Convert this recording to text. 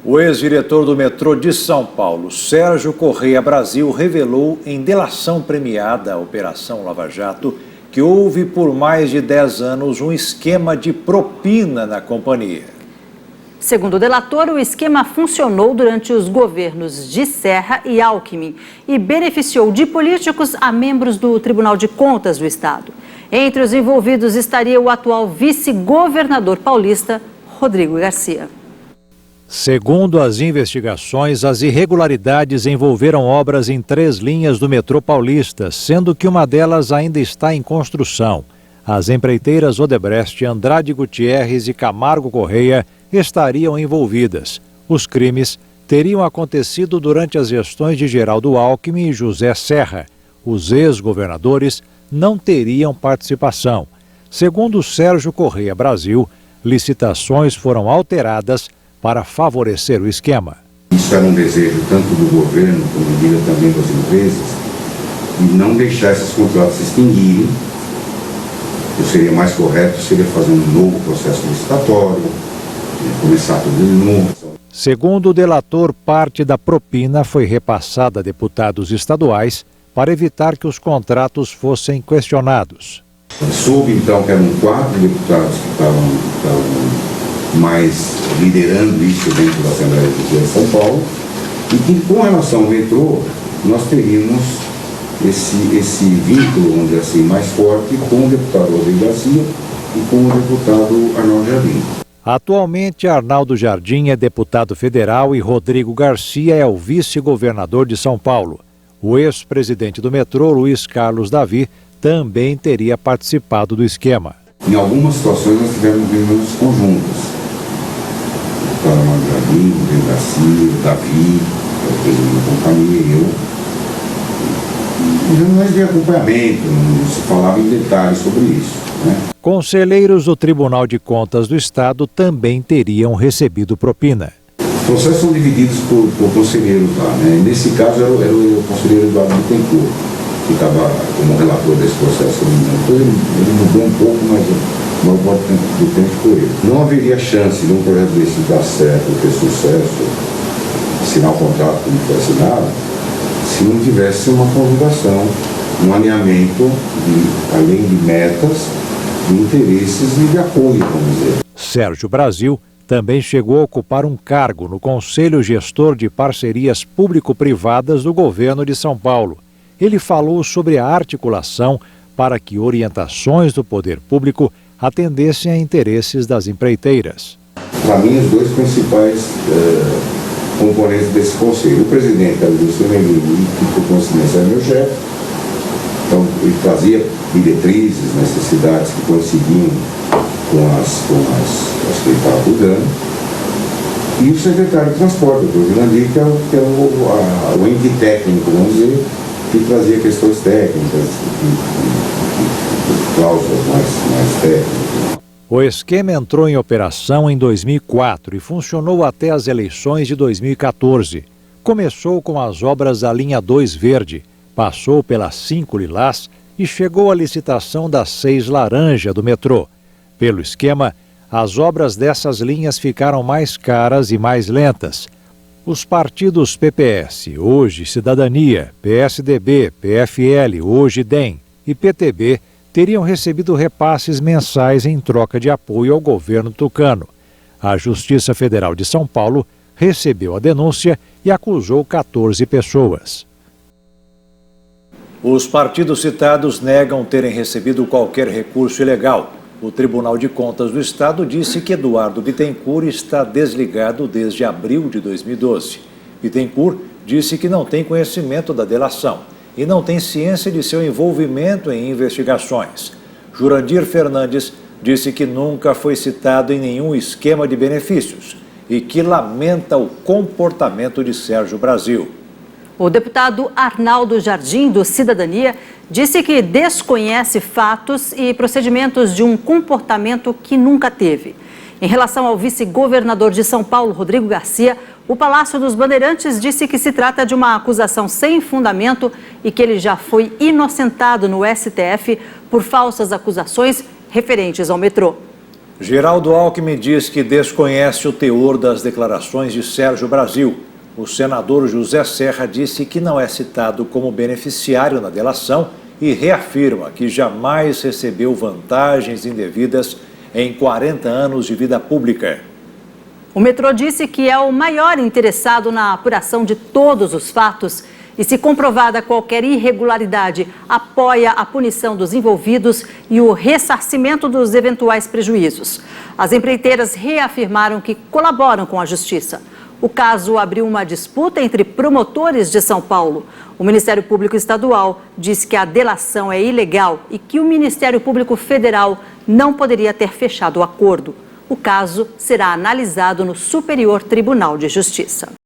O ex-diretor do metrô de São Paulo, Sérgio Correia Brasil, revelou em delação premiada à Operação Lava Jato que houve por mais de 10 anos um esquema de propina na companhia. Segundo o delator, o esquema funcionou durante os governos de Serra e Alckmin e beneficiou de políticos a membros do Tribunal de Contas do Estado. Entre os envolvidos estaria o atual vice-governador paulista, Rodrigo Garcia. Segundo as investigações, as irregularidades envolveram obras em 3 linhas do metrô paulista, sendo que uma delas ainda está em construção. As empreiteiras Odebrecht, Andrade Gutierrez e Camargo Correia estariam envolvidas. Os crimes teriam acontecido durante as gestões de Geraldo Alckmin e José Serra. Os ex-governadores não teriam participação. Segundo Sérgio Correia Brasil, licitações foram alteradas para favorecer o esquema. Isso era um desejo tanto do governo como também das empresas, de não deixar esses contratos se extinguirem. O seria mais correto seria fazer um novo processo licitatório, começar tudo de novo. Segundo o delator, parte da propina foi repassada a deputados estaduais para evitar que os contratos fossem questionados. Soube então que eram 4 deputados que estavam mais liderando isso dentro da Assembleia Legislativa de São Paulo, e que com relação ao metrô, nós teríamos esse vínculo, vamos dizer assim, mais forte com o deputado Rodrigo Garcia e com o deputado Arnaldo Jardim. Atualmente, Arnaldo Jardim é deputado federal e Rodrigo Garcia é o vice-governador de São Paulo. O ex-presidente do metrô, Luiz Carlos Davi, também teria participado do esquema. Em algumas situações nós tivemos reuniões conjuntas. O Arnaldo Jardim, o Rodrigo Garcia, o Davi, o presidente da companhia e eu. Reuniões de acompanhamento, não se falava em detalhes sobre isso, né? Conselheiros do Tribunal de Contas do Estado também teriam recebido propina. Os processos são divididos por conselheiros lá, né? Nesse caso era o conselheiro Eduardo Bittencourt, que estava como relator desse processo. Então ele mudou um pouco, mas o maior parte do tempo foi ele. Não haveria chance de um projeto desse dar certo, ter sucesso, assinar o contrato como foi assinado, se não tivesse uma conjugação, um alinhamento, além de metas, de interesses e de apoio, vamos dizer. Sérgio Brasil também chegou a ocupar um cargo no Conselho Gestor de Parcerias Público-Privadas do governo de São Paulo. Ele falou sobre a articulação para que orientações do poder público atendessem a interesses das empreiteiras. Para mim, os 2 principais componentes desse conselho. O presidente era o Wilson Melini, que por coincidência era meu chefe. Então, ele trazia diretrizes, necessidades que coincidiam com as que ele estava cuidando. E o secretário de Transporte, o Dr. Vilandir, que é o ente técnico, vamos dizer, que trazia questões técnicas, cláusulas mais técnicas. O esquema entrou em operação em 2004 e funcionou até as eleições de 2014. Começou com as obras da linha 2 verde, passou pela 5 lilás e chegou à licitação da 6 laranja do metrô. Pelo esquema, as obras dessas linhas ficaram mais caras e mais lentas. Os partidos PPS, hoje Cidadania, PSDB, PFL, hoje DEM e PTB teriam recebido repasses mensais em troca de apoio ao governo tucano. A Justiça Federal de São Paulo recebeu a denúncia e acusou 14 pessoas. Os partidos citados negam terem recebido qualquer recurso ilegal. O Tribunal de Contas do Estado disse que Eduardo Bittencourt está desligado desde abril de 2012. Bittencourt disse que não tem conhecimento da delação e não tem ciência de seu envolvimento em investigações. Jurandir Fernandes disse que nunca foi citado em nenhum esquema de benefícios e que lamenta o comportamento de Sérgio Brasil. O deputado Arnaldo Jardim, do Cidadania, disse que desconhece fatos e procedimentos de um comportamento que nunca teve. Em relação ao vice-governador de São Paulo, Rodrigo Garcia, o Palácio dos Bandeirantes disse que se trata de uma acusação sem fundamento e que ele já foi inocentado no STF por falsas acusações referentes ao metrô. Geraldo Alckmin diz que desconhece o teor das declarações de Sérgio Brasil. O senador José Serra disse que não é citado como beneficiário na delação e reafirma que jamais recebeu vantagens indevidas em 40 anos de vida pública. O metrô disse que é o maior interessado na apuração de todos os fatos e, se comprovada qualquer irregularidade, apoia a punição dos envolvidos e o ressarcimento dos eventuais prejuízos. As empreiteiras reafirmaram que colaboram com a Justiça. O caso abriu uma disputa entre promotores de São Paulo. O Ministério Público Estadual disse que a delação é ilegal e que o Ministério Público Federal não poderia ter fechado o acordo. O caso será analisado no Superior Tribunal de Justiça.